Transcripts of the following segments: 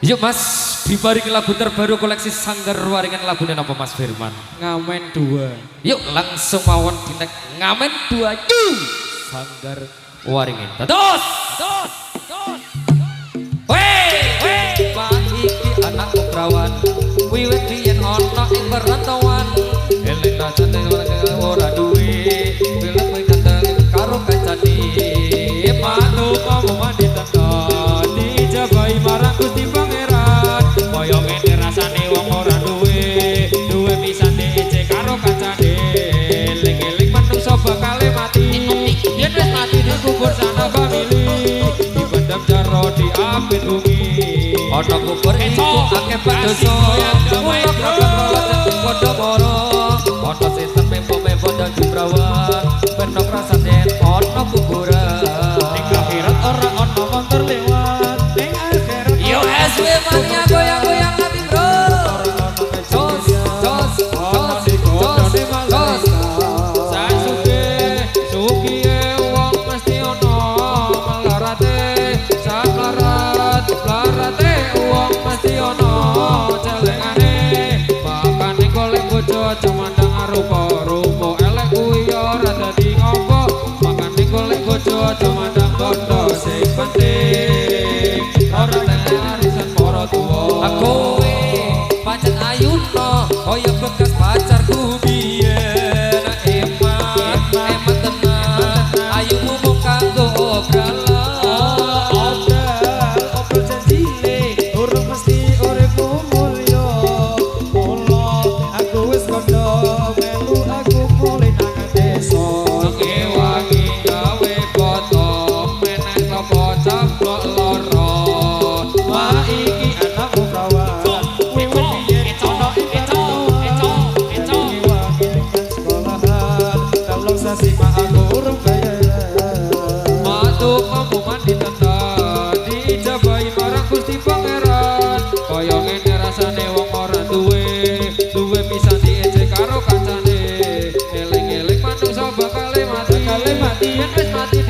Yuk Mas, dibaring lagu terbaru koleksi Sanggar Waringan, lagunya apa Mas Firman? Ngamen 2. Yuk langsung mawon dinek ngamen 2 yuk Sanggar Waringan. Terus. Weh, Pak iki anakku perawan. Wiwit biyen ana ing perantauan. Eling rasane ora duwe. Film kowe kandang karo kancane. Manuk omongan ditentang. Dijabahi marang Gusti Pangeran. Kaya ngene rasane wong ora duwe. Duwe pisan diece karo kancane. Eling-eling manungsa bakal mati. Yen wis mati dikubur sana famili. Dipendam jaro diapit bumi. Ana kubur iku akeh padosa. Mula kabeh padha mara. Ana setan mempo-mempo dan jumrawan. Benok rasane ana kuburan. Ning akhirat ora ana montor lewat. Ning akhirat yo SW mania goyang-goyang hati bro. Jos. Sasuke sukiye wong mesti ana melarate. Larate wong mesti ana celengane. Makane golek bojo aja mandang rupa-rupa elek kuwi ora dadi ngopo. Makane golek bojo aja mandang bondo sing penting ora tengah arisan para tuwa. Aku pancen ayuno kaya bekas pacarku biyen. Emat tenan ayumu mung kanggo obrolan.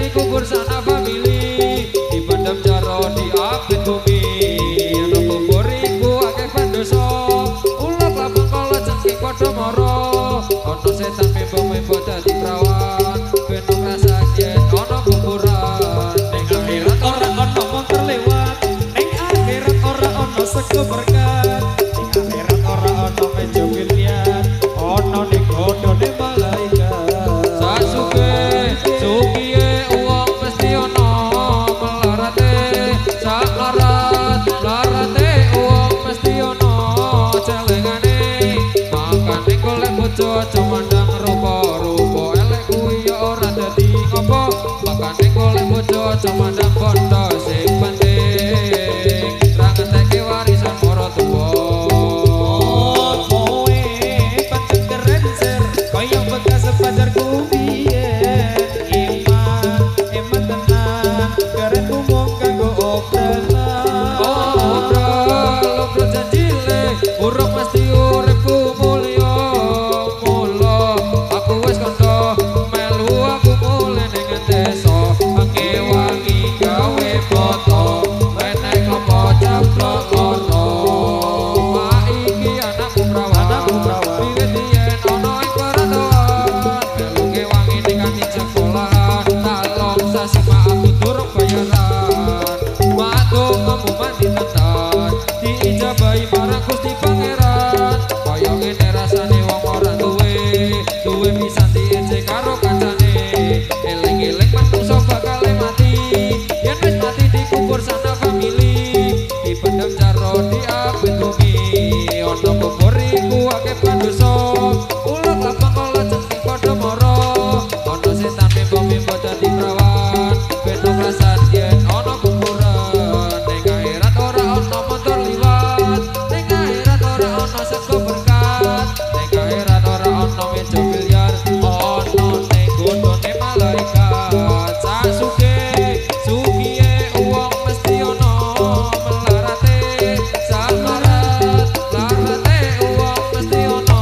Dikubur sana famili, dipendam jaro diapit bumi. Ana kubur iku akeh pandosa, ulah labang kala cengking padha mara. Ana setan membo-membo dadi prawan, ben ngrasake ana kuburan. Ning akhirat ora ana montor lewat, ning akhirat ora ana sego berkat, ning akhirat ora ana meja miliar, ana ning godhone malaikat. Sasuke sukiye aja mandang rupa-rupa elek kuwi ya ora dadi apa. Makane golek bojo aja mandang bondo sing penting ra ngeteke warisan para tuwa. Kowe pancen keren ser kaya bekas pacarku biyen. Iman tenan keren umum kanggo obrolan. Obrol janjile urung mesti uripku mulya. Diijabahi marang Gusti Pangeran. Kaya ngene rasane wong ora duwe. Duwe pisan diece karo kancane. Eling-eling manungsa bakal mati. Yen wis mati dikubur sana famili. Dipendam jaro diapit bumi. Ana kubur iku akeh pandosa. Ulah lapang kala cengking padha mara. Ana setan membo-membo dadi prawan. Ben ngrasani yen ana kuburan. Ning akhirat ora ana montor liwat. Ning akhirat ora ana sego berkat. Ning akhirat ora ana meja miliar. Ana ning godhone malaikat. Sasuke sukiye wong mesti ana melarate. Larate wong mesti ana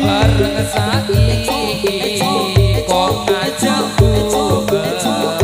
Bareng saiki kok ngajak bubar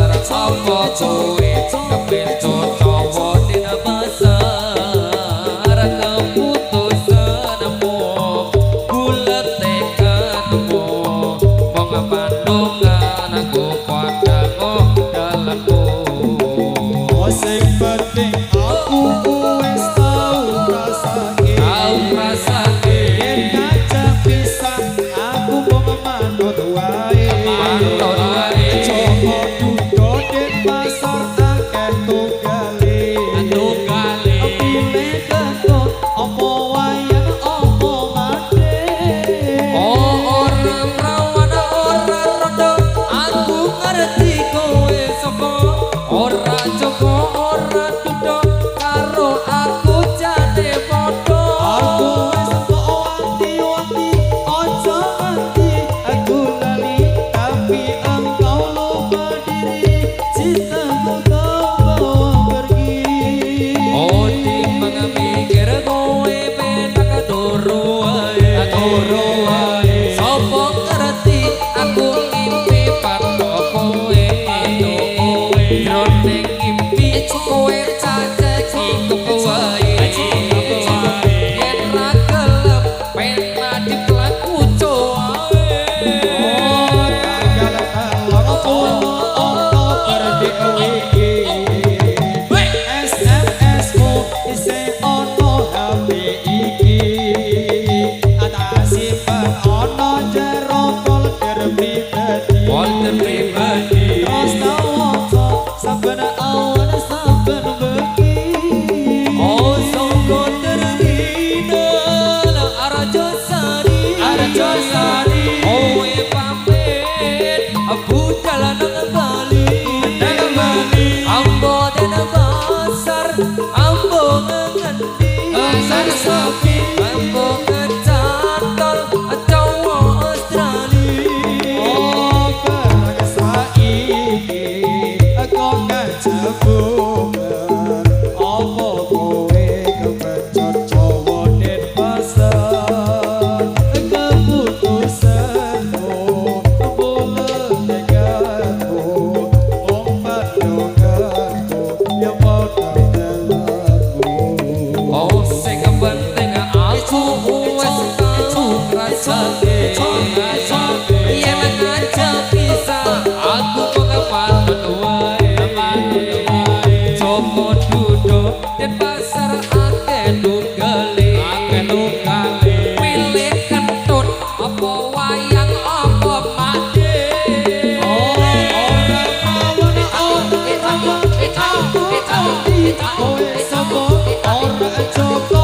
Ambung ngendi Saraswati Ambung ngecantol Jawa Australia Oh barang saiki aku kajabungan apa kowe kepencot Jawa Denpasar keputusanmu boleh denganku wong padonganku yang mau dalanku Oh sing penting aku wis tau ngrasake yen aja bisa aku kok manut wae Joko duduk dan pasar akeh nunggale pilih kentut apa wayang apa mati kowe sapa ora Joko